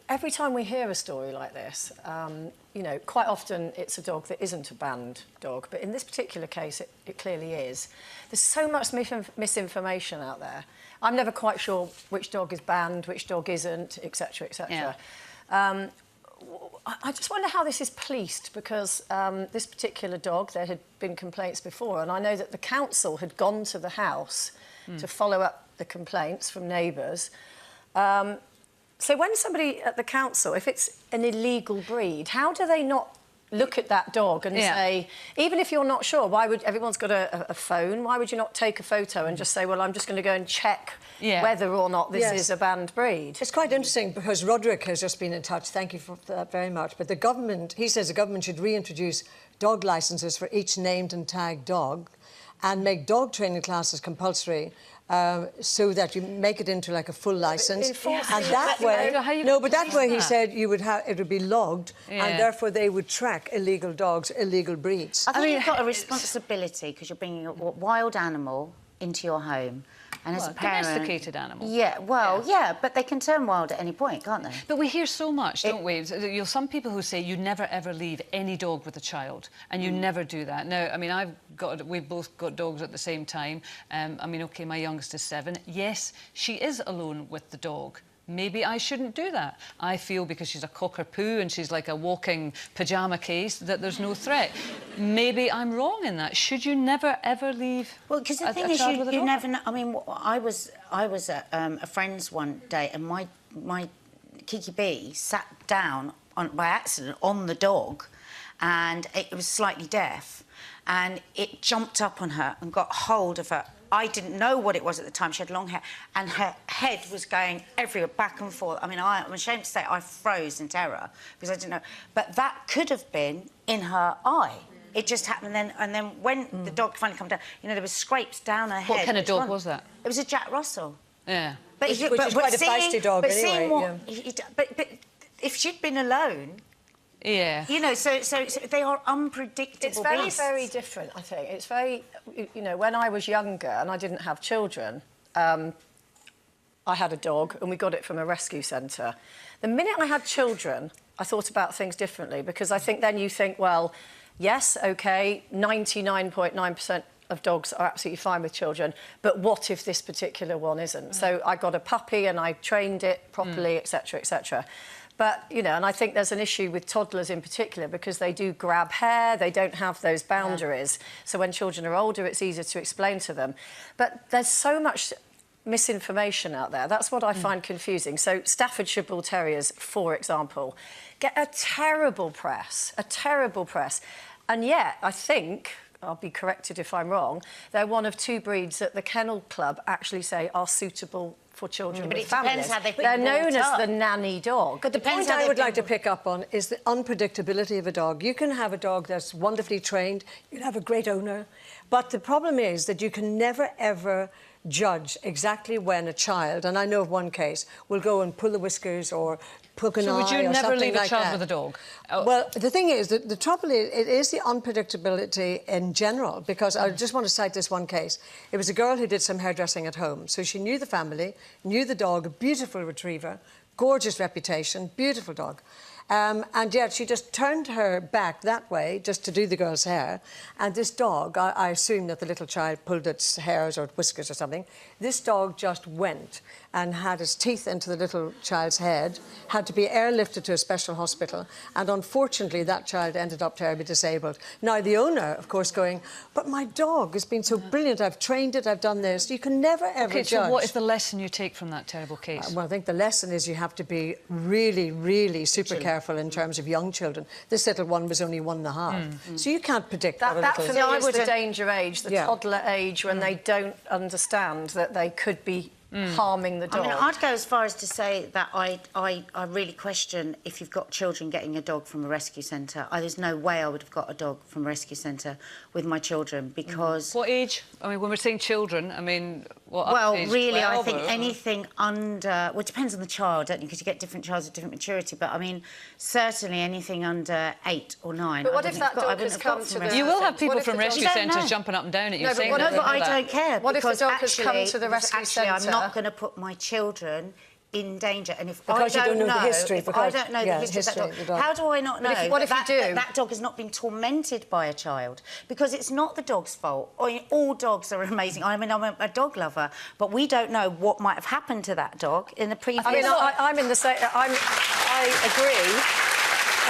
every time we hear a story like this, you know, quite often it's a dog that isn't a banned dog, but in this particular case, it clearly is. There's so much misinformation out there. I'm never quite sure which dog is banned, which dog isn't, etc., etc. Yeah. I just wonder how this is policed, because this particular dog, there had been complaints before, and I know that the council had gone to the house to follow up the complaints from neighbours. So when somebody at the council, if it's an illegal breed, how do they not look at that dog and say, even if you're not sure, why would everyone's got a phone, why would you not take a photo and just say, well, I'm just going to go and check whether or not this is a banned breed? It's quite interesting because Roderick has just been in touch. Thank you for that very much. But the government, he says the government should reintroduce dog licences for each named and tagged dog and make dog training classes compulsory, so that you make it into like a full licence, and that way, that way he said you would have it would be logged, and therefore they would track illegal dogs, illegal breeds. I think you've got a responsibility because you're bringing a wild animal into your home. And as a parent, domesticated animal. Yeah, well, but they can turn wild at any point, can't they? But we hear so much, don't we? You know, some people who say you never ever leave any dog with a child, and you never do that. Now, I mean, we've both got dogs at the same time. I mean, OK, my youngest is 7. Yes, she is alone with the dog. Maybe I shouldn't do that. I feel because she's a cockapoo and she's like a walking pyjama case that there's no threat. Maybe I'm wrong in that. Should you never ever leave? Well, because the thing is, you never know. I mean, I was at a friend's one day, and my Kiki B sat down by accident on the dog, and it was slightly deaf, and it jumped up on her and got hold of her. I didn't know what it was at the time. She had long hair, and her head was going everywhere, back and forth. I mean, I'm ashamed to say I froze in terror because I didn't know. But that could have been in her eye. It just happened, and then when the dog finally came down, you know, there were scrapes down her head. What kind of dog was that? It was a Jack Russell. Yeah. Which is quite a feisty dog anyway. But if she'd been alone... Yeah. You know, so they are unpredictable. It's very, beasts. very different, I think. It's very... You know, when I was younger and I didn't have children, I had a dog and we got it from a rescue centre. The minute I had children, I thought about things differently, because I think then you think, well, yes, OK, 99.9% of dogs are absolutely fine with children, but what if this particular one isn't? So I got a puppy and I trained it properly, etc., etc. But, you know, and I think there's an issue with toddlers in particular because they do grab hair, they don't have those boundaries. So when children are older, it's easier to explain to them. But there's so much misinformation out there. That's what I find confusing. So Staffordshire Bull Terriers, for example, get a terrible press. And yet, I think, I'll be corrected if I'm wrong, they're one of 2 breeds that the Kennel Club actually say are suitable for children with families. How they're known as the nanny dog. But the point I would like to pick up on is the unpredictability of a dog. You can have a dog that's wonderfully trained, you can have a great owner, but the problem is that you can never, ever judge exactly when a child, and I know of one case, will go and pull the whiskers or poke an eye or something like that. So would you never leave a child with a dog? Well, the thing is, that the trouble is, it is the unpredictability in general, because I just want to cite this one case. It was a girl who did some hairdressing at home, so she knew the family, knew the dog, a beautiful retriever, gorgeous reputation, beautiful dog. And yet she just turned her back that way just to do the girl's hair. And this dog, I assume that the little child pulled its hairs or whiskers or something, this dog just went and had his teeth into the little child's head, had to be airlifted to a special hospital, and unfortunately that child ended up terribly disabled. Now, the owner, of course, going, but my dog has been so brilliant, I've trained it, I've done this. You can never, ever judge. So what is the lesson you take from that terrible case? Well, I think the lesson is you have to be really, really super careful in terms of young children. This little one was only 1.5. So you can't predict that. That for me is the danger age, the toddler age, when they don't understand that they could be harming the dog. I mean, I'd go as far as to say that I really question if you've got children getting a dog from a rescue centre. There's no way I would have got a dog from a rescue centre with my children, because... What age? I mean, when we're saying children, I mean, what well, age? really, 12 I think anything under... Well, it depends on the child, don't you? Because you get different childs at different maturity. But, I mean, certainly anything under 8 or 9... But what if that dog has come to the... You will have people from rescue centres jumping up and down at you saying that. No, but I don't care. What if the dog has come to the rescue centre? I'm not going to put my children in danger. And if because I don't know the history, if I don't know the history of that dog, of the dog, how do I not know what if you do? that dog has not been tormented by a child? Because it's not the dog's fault. I mean, all dogs are amazing. I mean, I'm a dog lover, but we don't know what might have happened to that dog in the previous... I mean, I'm in the same... I agree.